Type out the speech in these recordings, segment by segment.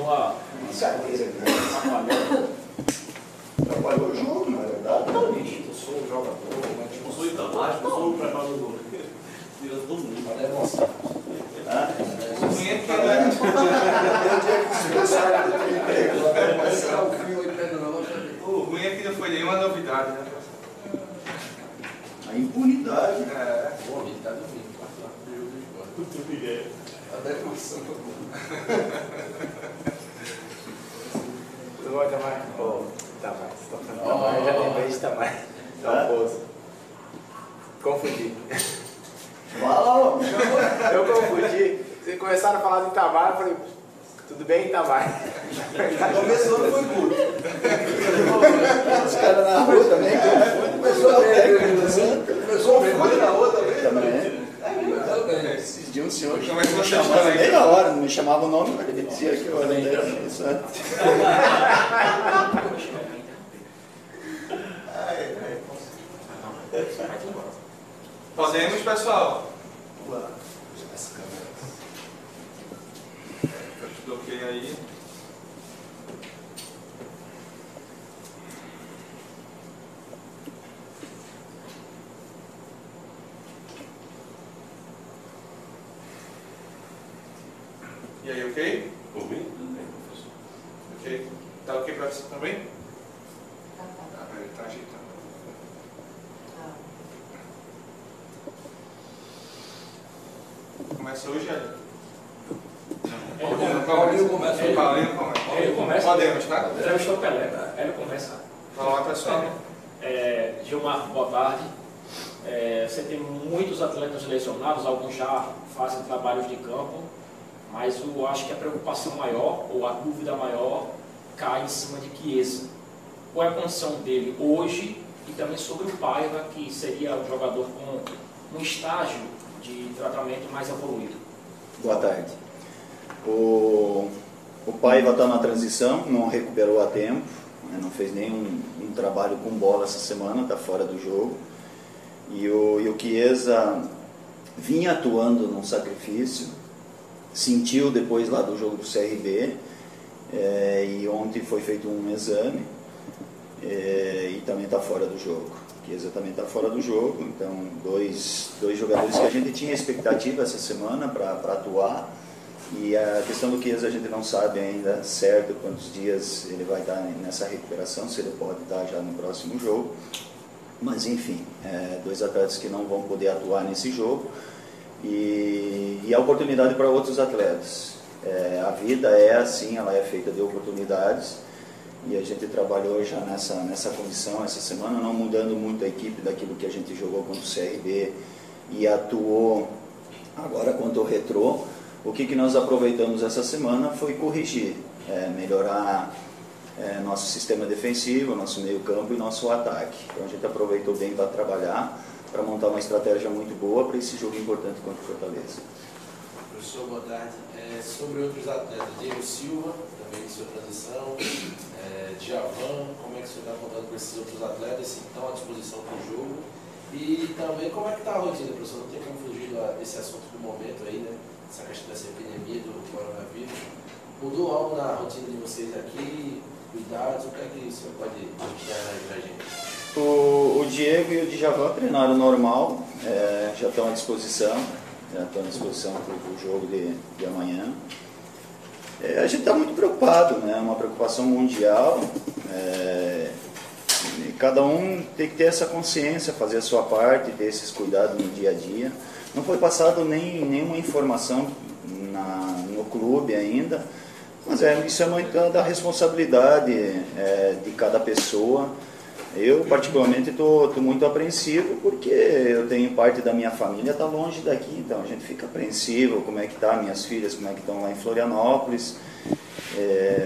a trabalhou junto, na verdade. Não, menino, eu sou jogador, eu sou Itamar, eu sou o preparador. Tira todo mundo. Para demonstrar. O ruim é que não foi nenhuma novidade, né? A impunidade. É. Bom, ele está dormindo. A demonstração. Tudo bom, Itamar? Itamar, você está falando Itamar, eu já lembrei de Itamar. Confundi. Fala, Eu confundi. Vocês começaram a falar de Itamar, eu falei, tudo bem, Itamar? Começou, não foi curto. os caras na rua também. Começou na rua também. Esses dias um senhor que Como é que me você chamava chama aí? meia hora, não me chamava o nome, mas ele dizia que eu era isso antes. Podemos, pessoal? Tudo ok aí? E aí, ok? Por mim, tudo bem, professor. Ok. Tá ok pra você também? Ah, ele tá ajeitando. Começa hoje, Hélio? Paulinho começa. Paulinho começa. Ele começa. Podemos, tá? Já estou Pelé, ele começa. Vamos lá, pessoal. Gilmar, boa tarde. Você tem muitos atletas lesionados, alguns já fazem trabalhos de campo, mas eu acho que a preocupação maior, ou a dúvida maior, cai em cima de Chiesa. Qual é a condição dele hoje e também sobre o Paiva, que seria um jogador com um estágio de tratamento mais evoluído? Boa tarde. O Paiva está na transição, não recuperou a tempo, né, não fez nenhum trabalho com bola essa semana, está fora do jogo. E o Chiesa vinha atuando num sacrifício, sentiu depois lá do jogo do CRB, e ontem foi feito um exame, e também está fora do jogo. O Chiesa também está fora do jogo, então dois jogadores que a gente tinha expectativa essa semana para atuar, e a questão do Chiesa a gente não sabe ainda certo quantos dias ele vai estar nessa recuperação, se ele pode estar já no próximo jogo. Mas enfim, dois atletas que não vão poder atuar nesse jogo, e a oportunidade para outros atletas. A vida é assim, ela é feita de oportunidades, e a gente trabalhou já nessa condição essa semana, não mudando muito a equipe daquilo que a gente jogou contra o CRB e atuou agora contra o Retrô. O que nós aproveitamos essa semana foi corrigir, melhorar nosso sistema defensivo, nosso meio campo e nosso ataque. Então a gente aproveitou bem para trabalhar, para montar uma estratégia muito boa para esse jogo importante contra o Fortaleza. Professor, boa tarde. Sobre outros atletas, Diego Silva, também de sua transição, Djavan, como é que o senhor está contando com esses outros atletas, se estão à disposição para o jogo? E também como é que está a rotina, professor? Não tem como fugir desse assunto do momento aí, né? Essa questão dessa epidemia do coronavírus. Mudou algo na rotina de vocês aqui? Cuidados? O que é que o senhor pode enxergar aí para a gente? O Diego e o Djavan treinaram normal, já estão à disposição. Já estão à disposição para o jogo de amanhã. A gente está muito preocupado, né? Uma preocupação mundial. E cada um tem que ter essa consciência, fazer a sua parte, ter esses cuidados no dia a dia. Não foi passado nenhuma informação no clube ainda, mas isso é muito da responsabilidade de cada pessoa. Eu, particularmente, estou muito apreensivo porque eu tenho parte da minha família está longe daqui, então a gente fica apreensivo, como é que está minhas filhas, como é que estão lá em Florianópolis.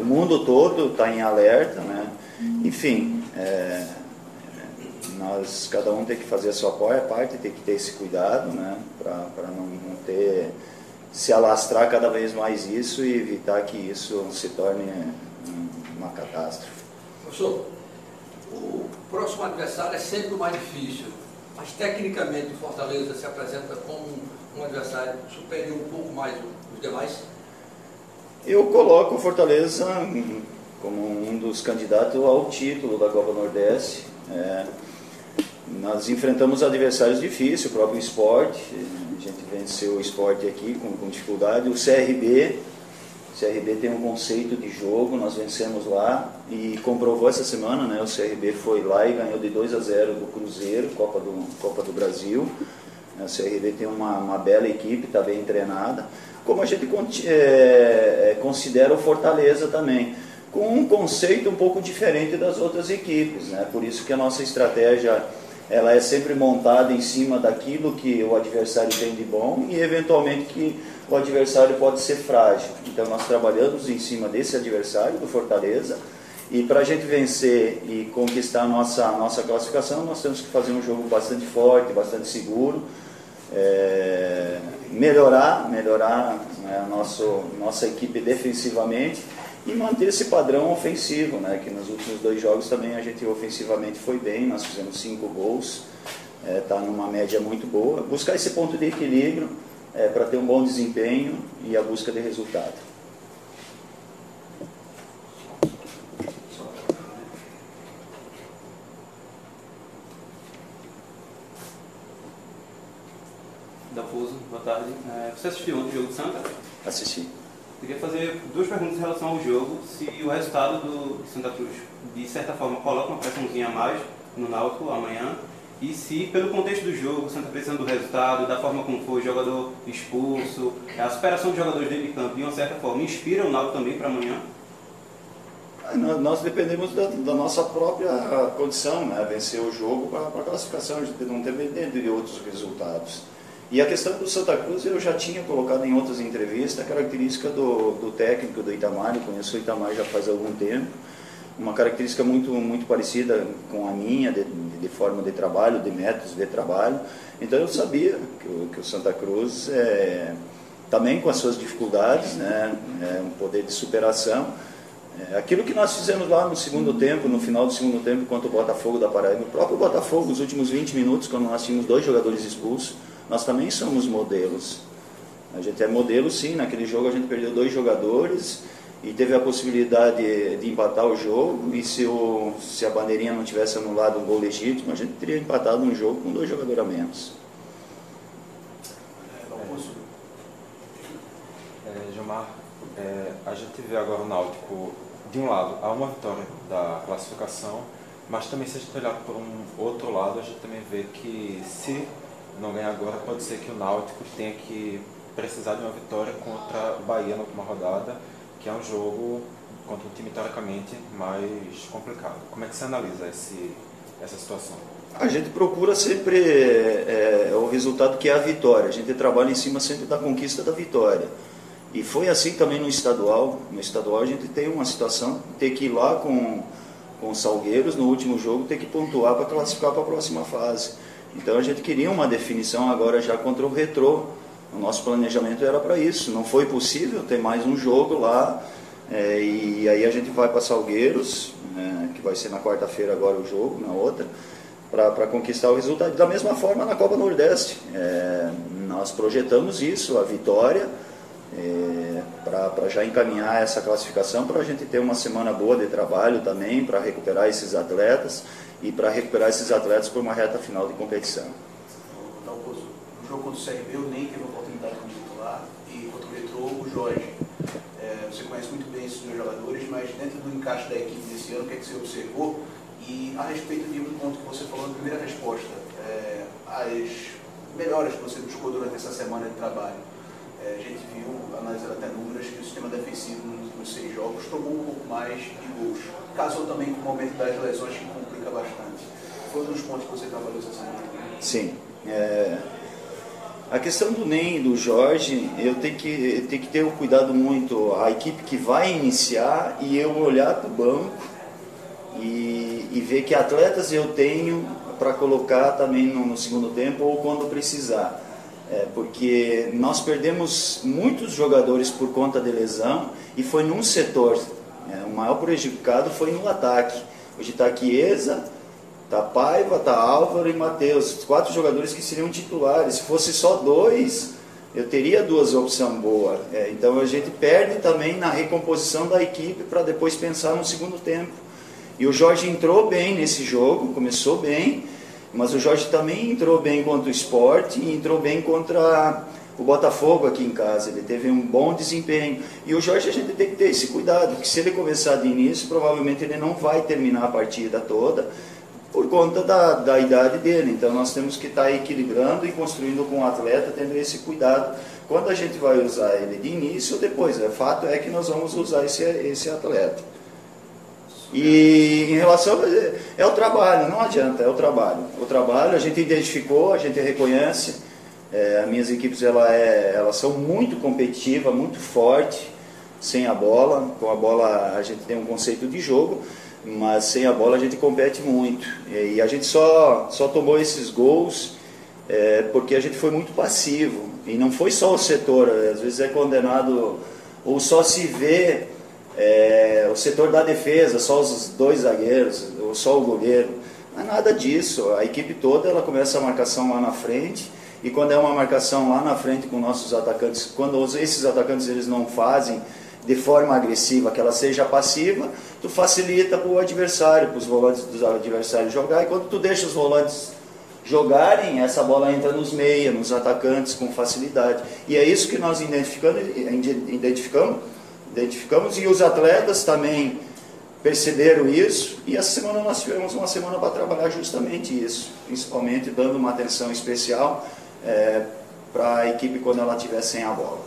O mundo todo está em alerta, né? Enfim, cada um tem que fazer a sua parte, tem que ter esse cuidado, né? Para não ter, se alastrar cada vez mais isso e evitar que isso se torne uma catástrofe. Professor, o próximo adversário é sempre o mais difícil, mas tecnicamente o Fortaleza se apresenta como um adversário superior um pouco mais dos demais? Eu coloco o Fortaleza como um dos candidatos ao título da Copa Nordeste. Nós enfrentamos adversários difíceis, o próprio Sport, a gente venceu o Sport aqui com dificuldade. O CRB tem um conceito de jogo, nós vencemos lá e comprovou essa semana, né? O CRB foi lá e ganhou de 2-0 do Cruzeiro, Copa do Brasil. O CRB tem uma bela equipe, está bem treinada. Como a gente considera o Fortaleza também, com um conceito um pouco diferente das outras equipes, né? Por isso que a nossa estratégia ela é sempre montada em cima daquilo que o adversário tem de bom e eventualmente que o adversário pode ser frágil. Então nós trabalhamos em cima desse adversário, do Fortaleza, e para a gente vencer e conquistar a nossa classificação, nós temos que fazer um jogo bastante forte, bastante seguro, melhorar né, nossa equipe defensivamente e manter esse padrão ofensivo, né, que nos últimos 2 jogos também a gente ofensivamente foi bem, nós fizemos 5 gols, está numa média muito boa. Buscar esse ponto de equilíbrio para ter um bom desempenho e a busca de resultado. Dalpozo, boa tarde. Você assistiu ontem o jogo do Santa? Assisti. Queria fazer 2 perguntas em relação ao jogo. Se o resultado do Santa Cruz, de certa forma, coloca uma pressãozinha a mais no Náutico amanhã, e se, pelo contexto do jogo, o Santa precisando do resultado, da forma como foi o jogador expulso, a superação dos jogadores dentro de campo, de uma certa forma, inspira o Náutico também para amanhã? Nós dependemos da nossa própria condição, né? Vencer o jogo para a classificação, a gente não depende de outros resultados. E a questão do Santa Cruz eu já tinha colocado em outras entrevistas, a característica do técnico do Itamar, eu conheço o Itamar já faz algum tempo, uma característica muito parecida com a minha, de forma de trabalho, de métodos de trabalho. Então eu sabia que o Santa Cruz, também com as suas dificuldades, né, um poder de superação, aquilo que nós fizemos lá no segundo tempo, no final do segundo tempo, contra o Botafogo da Paraíba, o próprio Botafogo, os últimos 20 minutos, quando nós tínhamos 2 jogadores expulsos, nós também somos modelos. A gente é modelo, sim. Naquele jogo a gente perdeu 2 jogadores e teve a possibilidade de empatar o jogo. E se a bandeirinha não tivesse anulado um gol legítimo, a gente teria empatado um jogo com 2 jogadores a menos. Gilmar, a gente vê agora o Náutico, de um lado, há uma vitória da classificação, mas também se a gente olhar por um outro lado, a gente também vê que se não ganhar agora, pode ser que o Náutico tenha que precisar de uma vitória contra o Bahia na última rodada, que é um jogo contra um time teoricamente mais complicado. Como é que você analisa essa situação? A gente procura sempre o resultado que é a vitória. A gente trabalha em cima sempre da conquista da vitória. E foi assim também no estadual. No estadual a gente tem uma situação de ter que ir lá com os Salgueiros no último jogo, ter que pontuar para classificar para a próxima fase. Então a gente queria uma definição agora já contra o Retrô. O nosso planejamento era para isso. Não foi possível ter mais um jogo lá. E aí a gente vai para Salgueiros, que vai ser na quarta-feira agora o jogo, na outra, para conquistar o resultado. Da mesma forma na Copa Nordeste. Nós projetamos isso, a vitória, para já encaminhar essa classificação, para a gente ter uma semana boa de trabalho também, para recuperar esses atletas e para recuperar esses atletas por uma reta final de competição. No jogo contra o CRB, eu nem teve a oportunidade como titular, e contra o Retrô, o Jorge. Você conhece muito bem esses 2 jogadores, mas dentro do encaixe da equipe desse ano, o que é que você observou? E a respeito do ponto que você falou na primeira resposta, as melhoras que você buscou durante essa semana de trabalho. A gente viu, analisando até números, que o sistema defensivo nos últimos 6 jogos tomou um pouco mais de gols. Casou também com o momento das lesões, que complica bastante. Foi um dos pontos que você trabalhou essa semana? Sim. A questão do Ney e do Jorge, eu tenho que ter um cuidado muito, a equipe que vai iniciar, e eu olhar para o banco e ver que atletas eu tenho para colocar também no segundo tempo ou quando precisar. Porque nós perdemos muitos jogadores por conta de lesão e foi num setor. O maior prejudicado foi no ataque. Hoje está Chiesa, está Paiva, está Álvaro e Matheus. 4 jogadores que seriam titulares. Se fosse só 2, eu teria 2 opções boas. Então a gente perde também na recomposição da equipe para depois pensar no segundo tempo. E o Jorge entrou bem nesse jogo, começou bem, mas o Jorge também entrou bem contra o Sport e entrou bem contra o Botafogo aqui em casa. Ele teve um bom desempenho. E o Jorge a gente tem que ter esse cuidado, porque se ele começar de início, provavelmente ele não vai terminar a partida toda, por conta da idade dele. Então nós temos que estar equilibrando e construindo com o atleta, tendo esse cuidado. Quando a gente vai usar ele de início ou depois, o fato é que nós vamos usar esse atleta. E em relação, é o trabalho, não adianta, é o trabalho. O trabalho a gente identificou, a gente reconhece, as minhas equipes elas são muito competitivas, muito fortes, sem a bola. Com a bola a gente tem um conceito de jogo, mas sem a bola a gente compete muito. E a gente só tomou esses gols porque a gente foi muito passivo. E não foi só o setor, às vezes é condenado, ou só se vê o setor da defesa, só os 2 zagueiros, ou só o goleiro. Não é nada disso. A equipe toda ela começa a marcação lá na frente, e quando é uma marcação lá na frente com nossos atacantes, quando esses atacantes eles não fazem de forma agressiva, que ela seja passiva, tu facilita para o adversário, para os volantes dos adversários jogar, e quando tu deixa os volantes jogarem, essa bola entra nos meias, nos atacantes com facilidade. E é isso que nós identificamos, e os atletas também perceberam isso, e essa semana nós tivemos uma semana para trabalhar justamente isso, principalmente dando uma atenção especial para a equipe quando ela estiver sem a bola.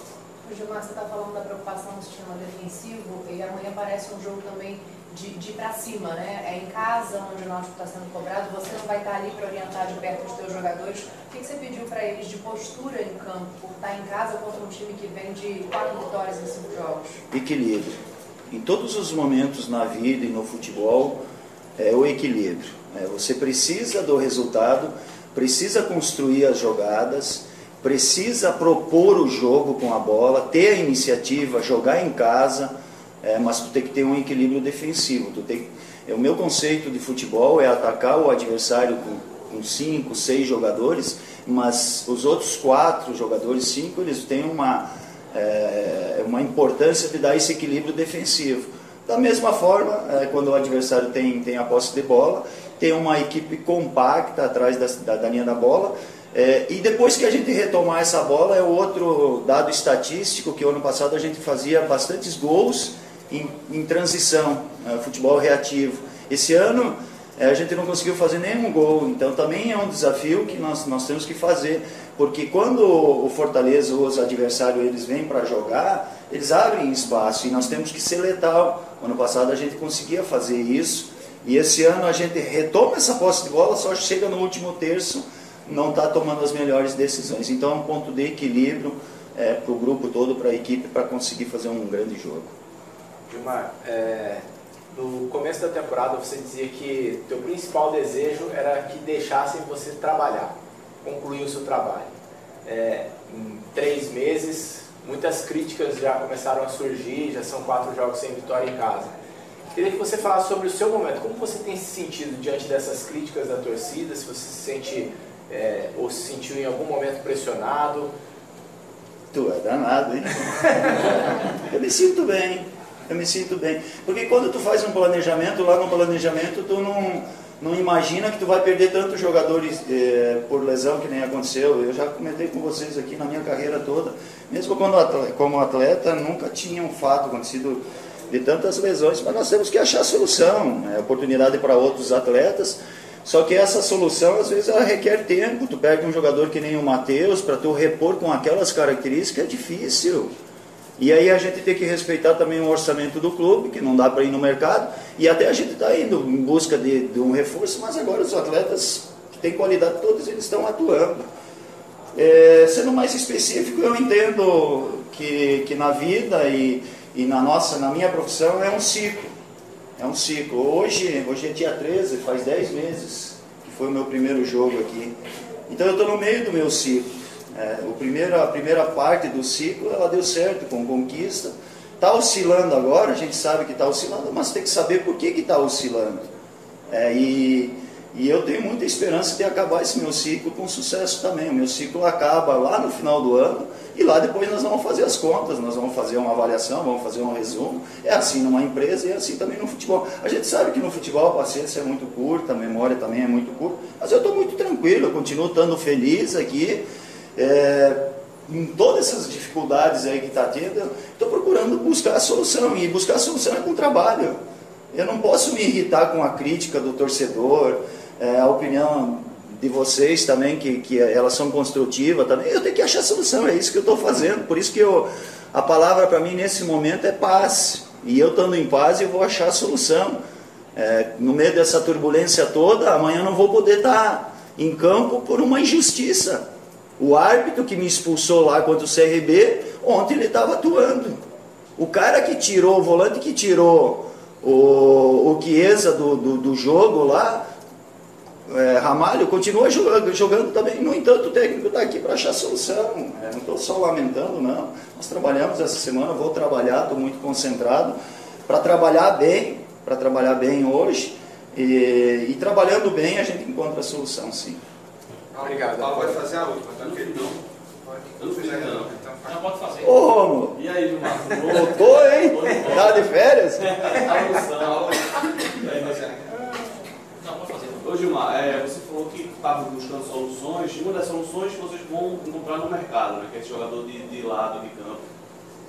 Gilmar, você está falando da preocupação no sistema defensivo, e amanhã parece um jogo também de ir para cima, né? É em casa onde o Náutico está sendo cobrado, você não vai estar ali para orientar de perto os teus jogadores. O que você pediu para eles de postura em campo, por estar em casa contra um time que vem de 4 vitórias em 5 jogos? Equilíbrio. Em todos os momentos na vida e no futebol, é o equilíbrio. Você precisa do resultado, precisa construir as jogadas, precisa propor o jogo com a bola, ter a iniciativa, jogar em casa, mas tu tem que ter um equilíbrio defensivo. O meu conceito de futebol é atacar o adversário com 5, 6 jogadores, mas os outros 4 jogadores, 5, eles têm uma importância de dar esse equilíbrio defensivo. Da mesma forma, quando o adversário tem a posse de bola, tem uma equipe compacta atrás da linha da bola, e depois que a gente retomar essa bola, é outro dado estatístico, que o ano passado a gente fazia bastantes gols em transição, futebol reativo. Esse ano a gente não conseguiu fazer nenhum gol, então também é um desafio que nós temos que fazer, porque quando o Fortaleza ou os adversários eles vêm para jogar, eles abrem espaço e nós temos que ser letal. Ano passado a gente conseguia fazer isso, e esse ano a gente retoma essa posse de bola, só chega no último terço, não está tomando as melhores decisões. Então é um ponto de equilíbrio para o grupo todo, para a equipe, para conseguir fazer um grande jogo. Gilmar, no começo da temporada você dizia que teu principal desejo era que deixassem você trabalhar, concluir o seu trabalho. Em 3 meses, muitas críticas já começaram a surgir, já são 4 jogos sem vitória em casa. Queria que você falasse sobre o seu momento, como você tem se sentido diante dessas críticas da torcida, se você se sente ou se sentiu em algum momento pressionado? Tu é danado, hein? Eu me sinto bem, porque quando tu faz um planejamento, lá no planejamento tu não imagina que tu vai perder tantos jogadores por lesão, que nem aconteceu. Eu já comentei com vocês aqui na minha carreira toda, mesmo como atleta, nunca tinha um fato acontecido de tantas lesões, mas nós temos que achar solução, oportunidade para outros atletas. Só que essa solução, às vezes, ela requer tempo. Tu pega um jogador que nem o Matheus, para tu repor com aquelas características, é difícil. E aí a gente tem que respeitar também o orçamento do clube, que não dá para ir no mercado. E até a gente está indo em busca de um reforço, mas agora os atletas que têm qualidade, todos eles estão atuando. Sendo mais específico, eu entendo que na vida e na minha profissão é um ciclo. É um ciclo. Hoje é dia 13, faz 10 meses que foi o meu primeiro jogo aqui. Então eu estou no meio do meu ciclo. A primeira parte do ciclo, ela deu certo com conquista. Está oscilando agora, a gente sabe que está oscilando, mas tem que saber por que está oscilando. E E eu tenho muita esperança de acabar esse meu ciclo com sucesso também. O meu ciclo acaba lá no final do ano e lá depois nós vamos fazer as contas, nós vamos fazer uma avaliação, vamos fazer um resumo. É assim numa empresa e é assim também no futebol. A gente sabe que no futebol a paciência é muito curta, a memória também é muito curta, mas eu estou muito tranquilo, eu continuo estando feliz aqui. Em todas essas dificuldades aí que está tendo, estou procurando buscar a solução, e buscar a solução é com trabalho. Eu não posso me irritar com a crítica do torcedor, a opinião de vocês também, que elas são construtivas também. Eu tenho que achar solução, é isso que eu estou fazendo. Por isso que a palavra para mim nesse momento é paz. E eu estando em paz, eu vou achar a solução. No meio dessa turbulência toda, amanhã eu não vou poder estar em campo por uma injustiça. O árbitro que me expulsou lá contra o CRB, ontem ele estava atuando. O cara que tirou, o volante que tirou o Chiesa do jogo lá, Ramalho, continua jogando também. No entanto, o técnico está aqui para achar solução. Não estou só lamentando, não. Nós trabalhamos essa semana, vou trabalhar, estou muito concentrado para trabalhar bem hoje. E trabalhando bem a gente encontra a solução, sim. Obrigado. Paulo vai fazer a última, tá? Eu não fiz ainda não. Já pode fazer. Ô, Romulo. E aí, Gilmar? Voltou, hein? Tá de férias? Não, pode fazer. Ô Gilmar, você falou que estava buscando soluções, e uma das soluções que vocês vão encontrar no mercado, né, que é esse jogador de lado de campo,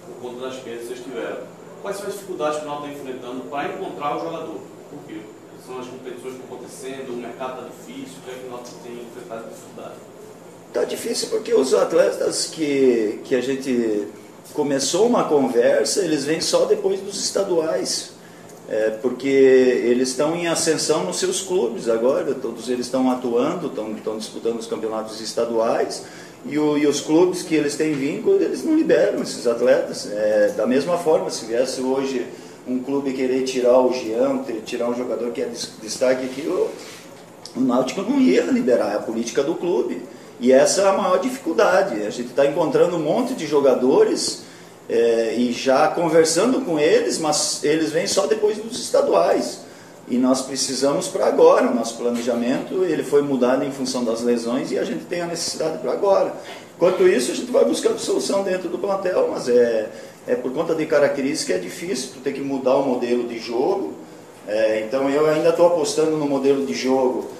por conta das perdas que vocês tiveram. Quais são as dificuldades que o Náutico está enfrentando para encontrar o jogador? Por quê? São as competições que estão acontecendo, o mercado está difícil, o que é que o Náutico tem enfrentado dificuldade? Está difícil porque os atletas que a gente começou uma conversa, eles vêm só depois dos estaduais. Porque eles estão em ascensão nos seus clubes agora, todos eles estão atuando, estão disputando os campeonatos estaduais, e os clubes que eles têm vínculo, eles não liberam esses atletas. Da mesma forma, se viesse hoje um clube querer tirar o Jean, tirar um jogador que é destaque aqui, o Náutico não ia liberar, é a política do clube. E essa é a maior dificuldade. A gente está encontrando um monte de jogadores e já conversando com eles, mas eles vêm só depois dos estaduais. E nós precisamos para agora. O nosso planejamento ele foi mudado em função das lesões e a gente tem a necessidade para agora. Enquanto isso, a gente vai buscando solução dentro do plantel, mas por conta de característica é difícil, tu tem que mudar o modelo de jogo. Então eu ainda estou apostando no modelo de jogo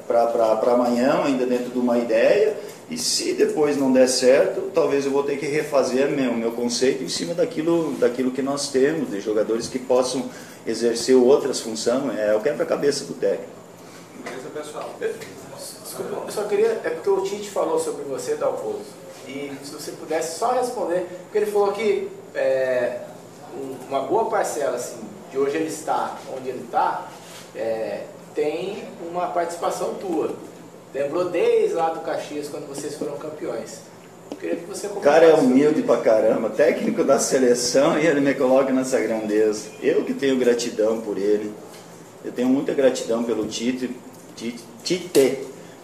para amanhã, ainda dentro de uma ideia, e se depois não der certo, talvez eu vou ter que refazer o meu conceito em cima daquilo que nós temos, de jogadores que possam exercer outras funções. É o quebra-cabeça do técnico. Beleza, pessoal? Desculpa, eu só queria, porque o Tite falou sobre você, Dalpozo, e se você pudesse só responder, porque ele falou que uma boa parcela assim, de hoje ele está onde ele está, tem uma participação tua. Lembrou desde lá do Caxias, quando vocês foram campeões. Eu queria que você comentasse. O cara é humilde pra caramba, técnico da seleção, e ele me coloca nessa grandeza. Eu que tenho gratidão por ele. Eu tenho muita gratidão pelo Tite,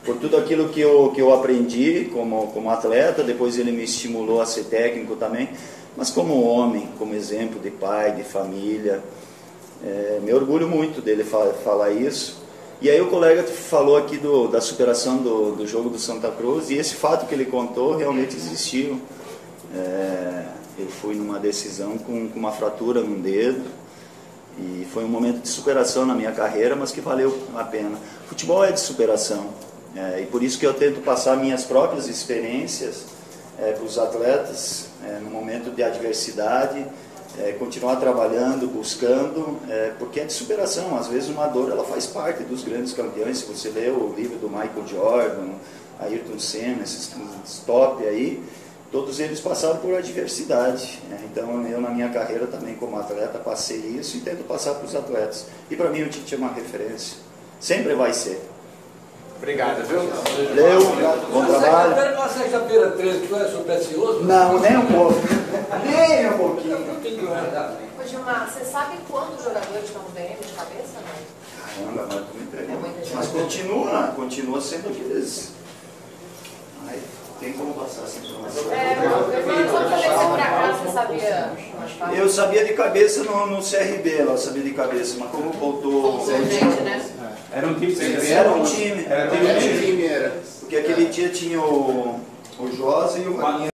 por tudo aquilo que eu aprendi como atleta. Depois ele me estimulou a ser técnico também, mas como homem, como exemplo de pai, de família. Me orgulho muito dele falar isso. E aí o colega falou aqui da superação do jogo do Santa Cruz, e esse fato que ele contou realmente existiu. Eu fui numa decisão com uma fratura no dedo, e foi um momento de superação na minha carreira, mas que valeu a pena. Futebol é de superação, e por isso que eu tento passar minhas próprias experiências para os atletas no momento de adversidade, continuar trabalhando, buscando, porque é de superação. Às vezes uma dor ela faz parte dos grandes campeões. Se você lê o livro do Michael Jordan, Ayrton Senna, esses top aí, todos eles passaram por adversidade. Então eu na minha carreira também como atleta passei isso e tento passar para os atletas. E para mim o Tite é uma referência, sempre vai ser. Obrigado, viu? Valeu, bom trabalho. Sexta-feira com a sexta-feira 13, tu é supersticioso? Não, nem um pouco. Nem um pouquinho. Ô Gilmar, você sabe quantos jogadores estão no DM de cabeça, não? Caramba, mas tu me entregou. É muita gente. Mas continua sendo aqueles... Ai, tem como passar essa informação? Eu falei só pra ver se por acaso você sabia. Eu sabia de cabeça no CRB, lá eu sabia de cabeça, mas como voltou... Gente, né? Era um time. Era um time. Era um time. Porque aquele dia tinha o Josa e o Vaguinho.